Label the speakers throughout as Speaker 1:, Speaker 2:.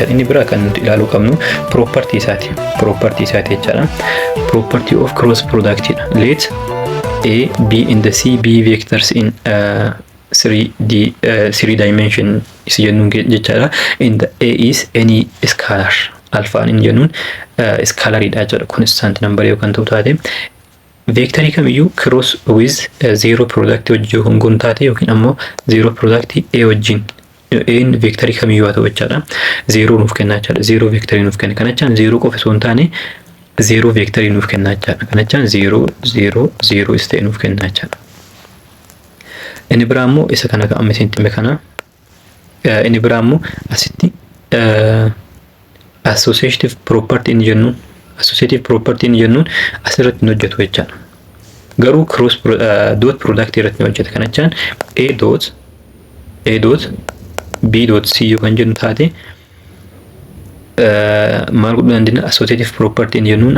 Speaker 1: inni biraa kan nuti ilaaluu qabnu property isaati jechaadha. Property of cross product let A, B in the C be vectors in 3 dimension is jennuun jechaadha. In the A is any scalar alphaan in jennuun scalaridha jechuudha. Constant number yookaan ta'u taate vectorii kamiyyuu cross with zero product wajjin hongoon taate yookiin ammoo zero product A wajjin in vectorii kamiyyuu haa ta'u jechaadha. Zero nuuf kennaa jechaadha. Zero vectorii nuuf kenna. Kanachaan zero qofa osoo hin taane zero vectorii nuuf kennaa jechaadha. Kanachaan 0 0 0 is ta'e nuuf kennaa jechaadha. Inni biraa immoo isa kana amma isin hime kana inni biraa immoo asitti associative property in jennuun asirratti nu hojjetu jechaadha. Garuu cross dot product irratti nu hojjeta. Kanachaan A dot B dot C yoo kan jennu taate maal godhuu dandeenya? Associative property in jennuun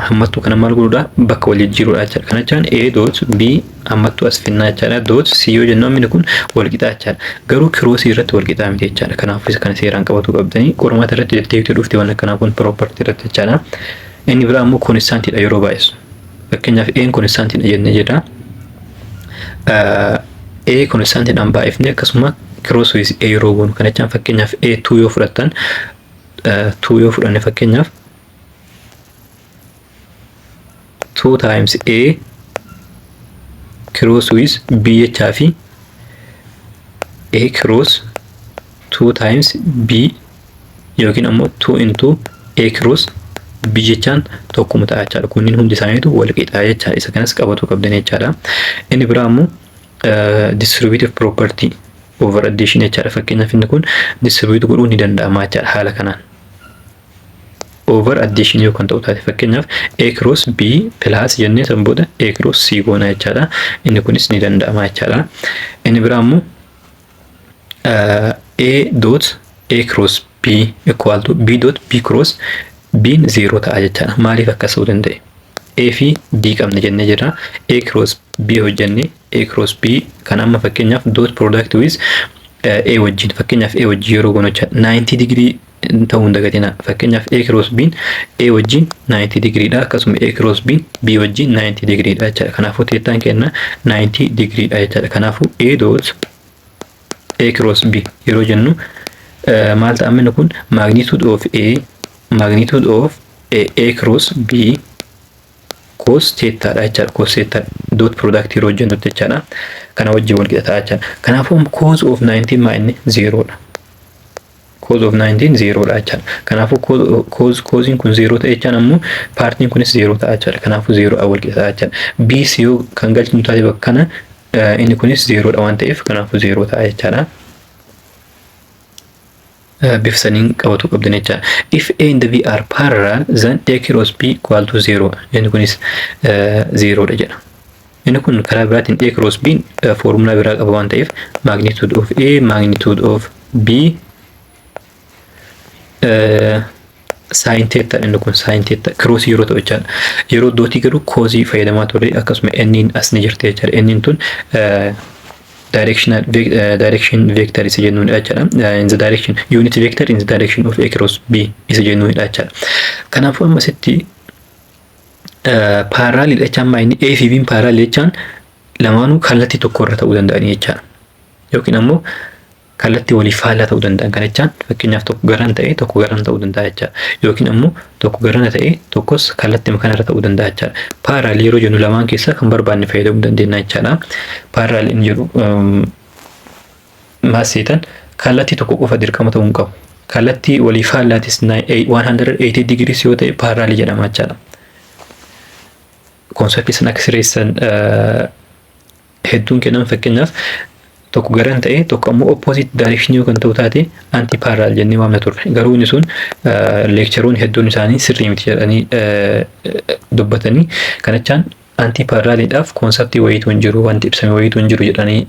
Speaker 1: hammattuu kana maal godhuudha? Bakka wal jijjiiruudha jechaadha. Kanachaan A dot B hammattuu as finnaa jechaadha. Dot C yoo jennu inni kun wal qixaa jechaadha. Garuu cross irratti wal qixaa miti jechaadha. Kanaafuu isa kana seeraan qabatu qabdanii qormaata irratti deebi'ee dhufte waan akkanaa kun property irratti jechaadha. Inni biraa immoo constantidha yeroo baay'isu. Fakkeenyaaf A constantidha jennee jedha. A constantidhaan baay'ifne akkasuma cross with A yeroo goonu. Kanachaan fakkeenyaaf A 2 yoo fudhattan 2 yoo fudhanne fakkeenyaaf 2 times A cross with B jechaa fi A cross 2 times B yookiin ammoo 2 into A cross B jechaan tokkuma ta'a jechaadha. Kunniin hundi isaaniitu wal qixaa jechaadha. Isa kanas qabatu qabdan jechaadha. Inni biraa immoo distributive property over addition jechaadha. Fakkeenyaaf inni kun distribute godhuu ni danda'ama jechaadha haala kanaan. Over addition yoo kan ta'u taate fakkeenyaaf A cross B plus jennee san booda A cross C goona jechaadha. Inni kunis ni danda'ama jechaadha. Inni biraa immoo A dot A cross B equal to B dot B cross B'n 0 ta'a jechaadha. Maaliif akkas ta'uu danda'e? A fi B qabna jennee jirra. A cross B hojjenne A cross B kan amma fakkeenyaaf dot product with A wajjin fakkeenyaaf A wajjin yeroo goonu jechaadha. 90 degree ta'uu hin dagatina. Fakkeenyaaf A cross B A wajjin 90 degree dha. Akkasuma A cross B B wajjin 90 degree dha jechaadha. Kanaafuu teettaan kenna 90 degree dha jechaadha. Kanaafuu A dot A cross B yeroo jennu maal ta'a inni kun magnitude of A cross B cos theta dha jechaadha. Cos theta dot product yeroo jennu jechaadha. Kana wajjin wal qixa ta'a jechaadha. Kanaafuu cos of 19 maa inni 0 dha. Cos of 19 0 dha jechaadha. Kanaafuu cosiin kun 0 ta'e jechaan ammoo paartiin kunis 0 ta'a jechaadha. Kanaafuu 0 wal qixa ta'a jechaadha. B C yoo kan galchinu taate bakka kana inni kunis 0 dha waan ta'eef kanaafuu 0 ta'a jechaadha. Bifsaniin qabatu qabdan jechaadha. If A and B are parallel then A cross B equal to 0. Inni kunis 0 dha jedha. Inni kun karaa biraatiin A cross B foormulaa biraa qaba waan ta'eef magnitude of A magnitude of B sin theta inni kun sin theta cross yeroo ta'u jechaadha. Yeroo dootii garuu cosii fayyadamaa turre akkasuma n as ni jirti jechaadha. N tun direction vector isa jennuudha jechaadha. In the direction unit vector in the direction of A cross B isa jennuudha jechaadha. Kanaafuu amma asitti parallel jechaan maa inni A fi B parallel jechaan lamaanuu kallattii tokko irra ta'uu danda'anii jechaadha. Yookiin ammoo kallattii waliif faallaa ta'uu danda'an kan jechaan fakkeenyaaf tokko garaan ta'e tokko garaan ta'uu danda'a jechaadha. Yookiin ammoo tokko garaan ta'e tokkos kallattii kanarra ta'uu danda'a jechaadha. Parallel yeroo jennu lamaan keessaa kan barbaanne fayyadamuu dandeenya jechaadha. Parallel inni jedhu maasiitan kallattii tokko qofa dirqama ta'uu hin qabu. Kallattii waliif faallaatis 180 degrees yoo ta'e parallel jedhama jechaadha. Konseptii sana akka sirreessan hedduun kennan fakkeenyaaf tokko garaan ta'e tokko ammoo opposite direction yoo kan ta'u taate anti parallel jennee waamna turre. Garuu inni sun lectureroonni hedduun isaanii sirrii miti jedhanii dubbatanii kanachaan anti parallelidhaaf konseptii wayiitu hin jiru wanti ibsame wayiitu hin jiru jedhanii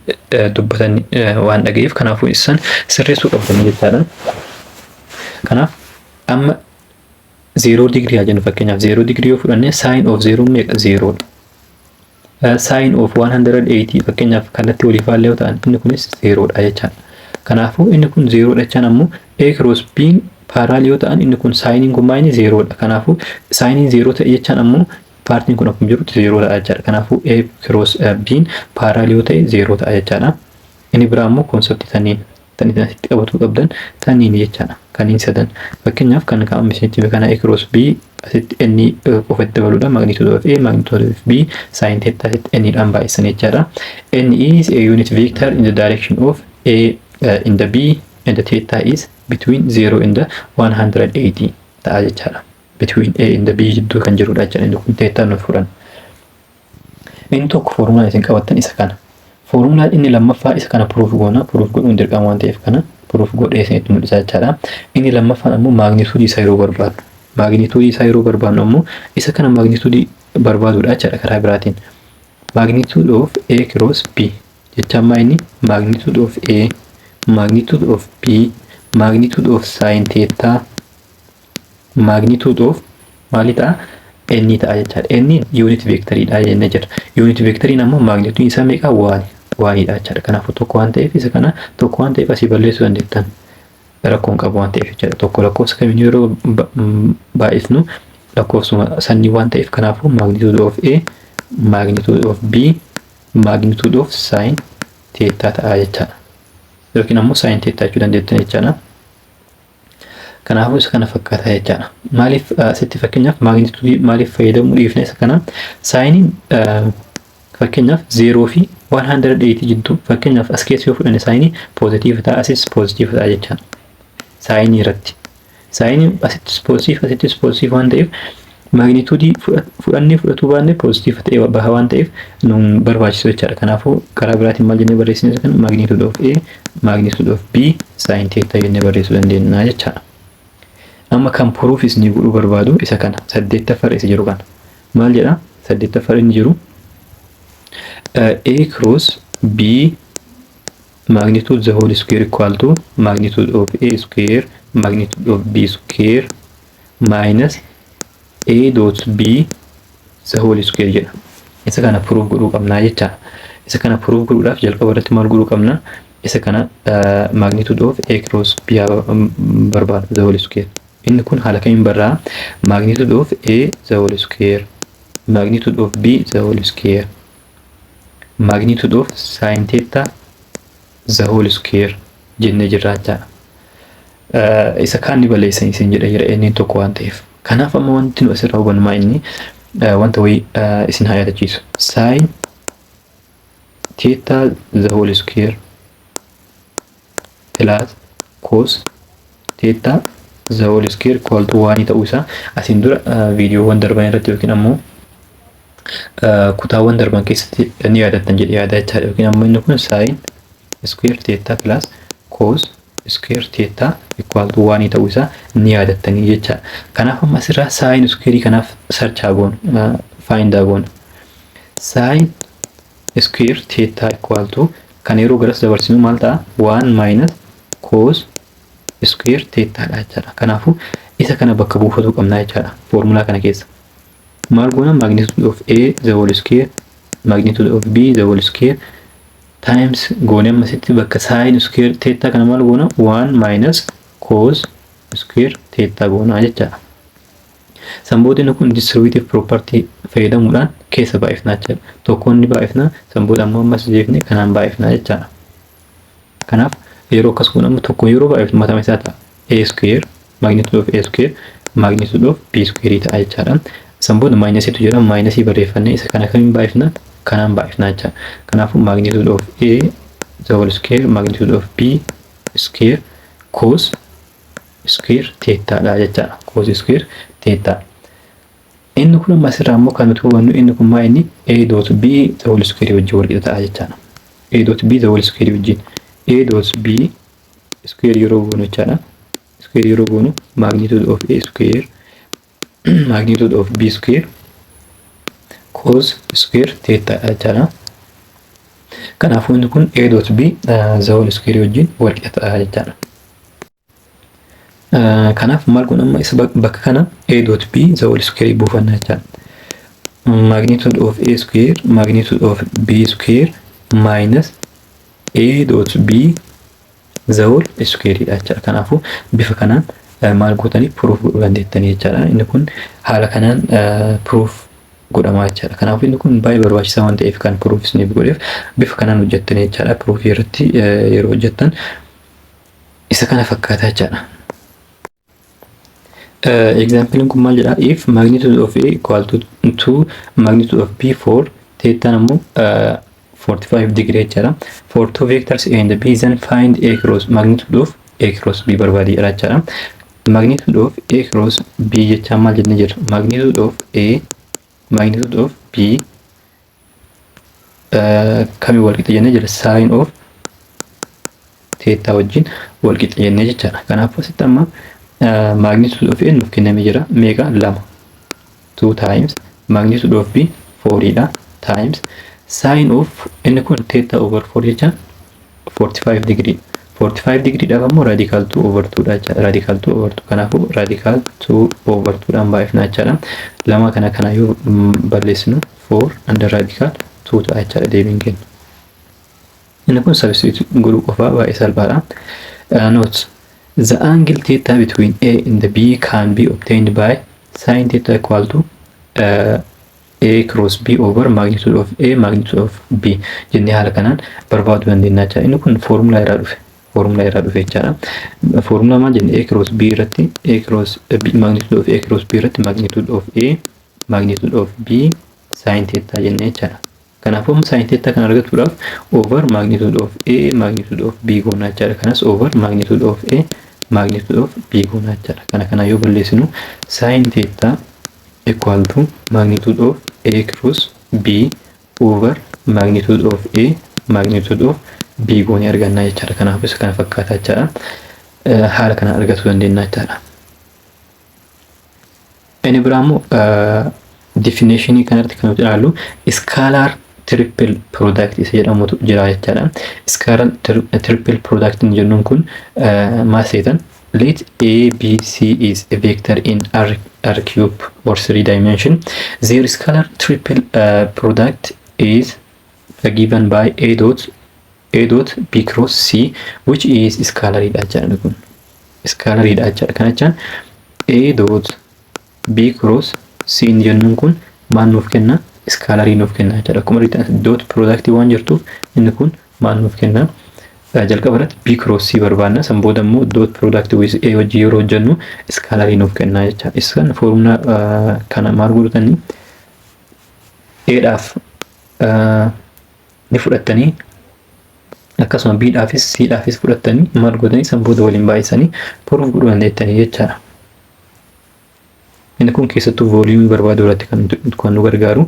Speaker 1: dubbatan waan dhaga'eef kanaafuu isaan sirreessuu qabdan jechaadha. Kanaaf amma 0 degree haa jennu fakkeenyaaf 0 degree yoo fudhanne sin of 0 meeqa 0 dha. Sin of 180 fakkeenyaaf kallattii waliif faallaa yoo ta'an inni kunis 0 dha jechaadha. Kanaafuu inni kun 0 dha jechaan ammoo A cross B Parallel yoo ta'an inni kun saayiniin kun maayini 0 dha. Kanaafuu saayiniin 0 ta'e jechaan ammoo paartiin kun akkuma jirutti 0 ta'a jechaadha. Kanaafuu A cross B'n parallel yoo ta'e 0 ta'a jechaadha. Inni biraa ammoo konseptii taniin asitti qabatuu qabdan taniin jechaadha. Kaniin sadan fakkeenyaaf kan kaa'amisitti kana A cross B asitti inni qofatti dabaluudha. Magnitude of A, magnitude of B, sin theta asitti inni dhaan baay'isan jechaadha. N is a unit vector in the direction of A in the B and the theta is between 0 and the 180 ta'a jechaadha. Between A and the B jidduu kan jirudha jechaadha. Inni kun theta nuuf fudhan. Inni tokko formula isin qabattan isa kana. Formula inni lammaffaa isa kana proof goona. Proof godhuun dirqama waan ta'eef kana proof godhee isinitti mul'isa jechaadha. Inni lammaffaan ammoo magnitude isaa yeroo barbaadu. Magnitude isaa yeroo barbaadnu ammoo isa kana magnitude barbaaduudha jechaadha karaa biraatiin. Magnitude of A cross B jechaan maa inni magnitude of A, magnitude of B, magnitude of sin theta, magnitude of maali ta'a? N ta'a jechaadha. N unit vectoriidha jennee jira. Unit vectoriin ammoo magnitude isaa meeqa? Waanidha jechaadha. Kanaafuu tokko waan ta'eef isa kana tokko waan ta'eef asii balleessuu dandeettan. Rakkoon qabu waan ta'eef jechaadha. Tokko lakkoofsa kamiin yeroo baay'ifnu lakkoofsuma sanii waan ta'eef kanaafuu magnitude of A, magnitude of B, magnitude of sin theta ta'a jechaadha. Yookiin ammoo sin theta jechuu dandeettan jechaadha. Kanaafuu isa kana fakkaata jechaadha. Maaliif asitti fakkeenyaaf magnitude maaliif fayyadamuu dhiifne isa kana saayiniin fakkeenyaaf 0 fi 180 jidduu fakkeenyaaf as keessa yoo fudhanne saayinii poozitiiva ta'a asis poozitiiva ta'a jechaadha. Saayinii irratti. Saayiniin asittis poozitiiv asittis poozitiiv waan ta'eef magnitude fudhannee fudhatuu baanne poozitiiva ta'e baha waan ta'eef nun barbaachisu jechaadha. Kanaafuu karaa biraatiin maal jennee barreessine kana magnitude of A, magnitude of B, sin theta jennee barreessuu dandeenya jechaadha. Amma kan proofis ni godhuu barbaadu isa kana 8ffaa isa jiru kana. Maal jedha? 8ffaa inni jiru A cross B magnitude the whole square equal to magnitude of A square magnitude of B square minus A dot B the whole square jedha. Isa kana proof godhuu qabna jecha. Isa kana proof godhuudhaaf jalqaba irratti maal godhuu qabna? Isa kana magnitude of A cross B barbaadu the whole square. Inni kun haala kamiin barraa? Magnitude of A the whole square, magnitude of B the whole square, magnitude of sin theta the whole square jennee jirra jechaadha. Isa kaan ni balleessan isin jedha inni tokko waan ta'eef. Kanaaf amma wanti nu asirraa hubannu maa inni wanta wayii isin haa yaadachiisu. Sin theta the whole square plus cos theta the whole square equal to 1 ta'uu isaa asin dura viidiyoowwan darban irratti yookiin ammoo kutaawwan darban keessatti ni yaadattan jedhee yaada jechaadha. Yookiin ammoo inni kun sin square theta plus cos square theta equal to 1 ta'uu isaa ni yaadattanii jechaadha. Kanaaf amma asirraa sin square kanaaf search goonu find goonu. Sin square theta equal to kan yeroo garas dabarsinu maal ta'a? 1 minus cos square theta dha jechaadha. Kanaafuu isa kana bakka buufatuu qabna jechaadha. Formula kana keessa maal goona? Magnitude of A the whole square, magnitude of B the whole square times goone ammasitti bakka sin square theta kana maal goona? 1 minus cos square theta goona jechaadha. Samboodni kun distributive property fayyadamuudhaan keessa baay'ifnaa jechaadha. Tokkoon ni baay'ifnaa, samboodha ammoo ammas jeefne kanaan baay'ifnaa jechaadha. Kanaaf yeroo akkas kun ammoo tokko yeroo baay'ifnu mataa isaa ta'a. A square, magnitude of A square, magnitude of B square ta'a jechaadha. Samboodni maayinasiitu jira, maayinasii barreeffannee isa kana kamiin baay'ifna? Kanaan baay'ifnaa jechaadha. Kanaafuu magnitude of A the whole square, magnitude of B square, cos square theta dha jechaadha. Cos square theta. Inni kun amma asirraa ammoo kan nuti hubannu inni kun maa inni A dot B the whole square wajjin wal qixa ta'a jechaadha. A dot B the whole square wajjin A dot B square yeroo goonu jechaadha. Square yeroo goonu magnitude of A square magnitude of B square cos square theta dha jechaadha. Kanaafuu inni kun A dot B the whole square wajjin wal qixa ta'a jechaadha. Kanaaf maal kun amma isa bakka kana A dot B the whole square buufanna jechaadha. Magnitude of A square magnitude of B square minus A dot B the whole square dha jechaadha. Kanaafuu bifa kanaan maal gootanii proof godhuu dandeettanii jechaadha. Inni kun haala kanaan proof godhamaa jechaadha. Kanaafuu inni kun baay'ee barbaachisaa waan ta'eef kan proof isiniif godheef bifa kanaan hojjettanii jechaadha. Proofii irratti yeroo hojjettan isa kana fakkaata jechaadha. Example kun maal jedha? If magnitude of A equal to magnitude of B for theta ammoo 45 degree jechaadha. For two vectors A and B then find A cross magnitude of A cross B barbaadii jechaadha. Magnitude of A cross B jechaan maal jennee jirra? Magnitude of A magnitude of B kamii wal qixa jennee jirra? Sin of theta wajjin wal qixa jennee jechaadha. Kanaafuu asitti amma magnitude of A nuuf kennamee jira. Meeqa? 2 times magnitude of B 4 dha times sin of inni kun theta over 4 jecha 45 degree. 45 degree dhaaf ammoo radical 2 over 2 dha jecha. Radical 2 over 2 kanaafuu radical 2 over 2 dhaan baay'ifna jechaadha. Lama kana yoo balleessinu 4 under radical 2 ta'a jechaadha deebiin kennu. Inni kun substitute godhuu qofaa baay'ee salphaadha. Note the angle theta between A and B can be obtained by sin theta equal to A cross B over magnitude of A magnitude of B jennee haala kanaan barbaaduu dandeenya jechaadha. Inni kun foormulaa irraa dhufe. Foormulaa irraa dhufe jechaadha. Foormulaa maal jenne? A cross B irratti A cross B magnitude of A cross B irratti magnitude of A magnitude of B sin theta jennee jechaadha. Kanaafuu sin theta kan argachuudhaaf over magnitude of A magnitude of B goona jechaadha. Kanas over magnitude of A magnitude of B goona jechaadha. Kana yoo balleessinu sin theta equal to magnitude of A cross B over magnitude of A magnitude of B goonee arganna jechaadha. Kanaafuu isa kana fakkaata jechaadha. Haala kana argachuu dandeenya jechaadha. Inni biraa immoo definition kanarratti kan nuti ilaallu scalar triple product isa jedhamutu jira jechaadha. Scalar triple product ni jennuun kun maal seetan? Let A, B, C is a vector in R cube or 3 dimension. Their scalar triple product is given by A dot B cross C, which is scalar jechaadha kun. Scalar jechaadha. Kana jechaan A dot B cross C ni jennuun kun maal nuuf kenna? Scalar nuuf kenna jechaadha. Akkuma dot product waan jirtuuf inni kun maal nuuf kenna? jalqaba irratti B cross C barbaanna. San booda immoo dot product with A wajjin yeroo hojjennu scalar nuuf kenna jecha. Isaan foormulaa kana maal godhatanii A dhaaf ni fudhattanii akkasuma B dhaafis C dhaafis fudhattanii maal godhatanii san booda waliin baay'isanii proof godhuu dandeettanii jechaadha. Inni kun keessattuu volume barbaaduu irratti kan nu gargaaru.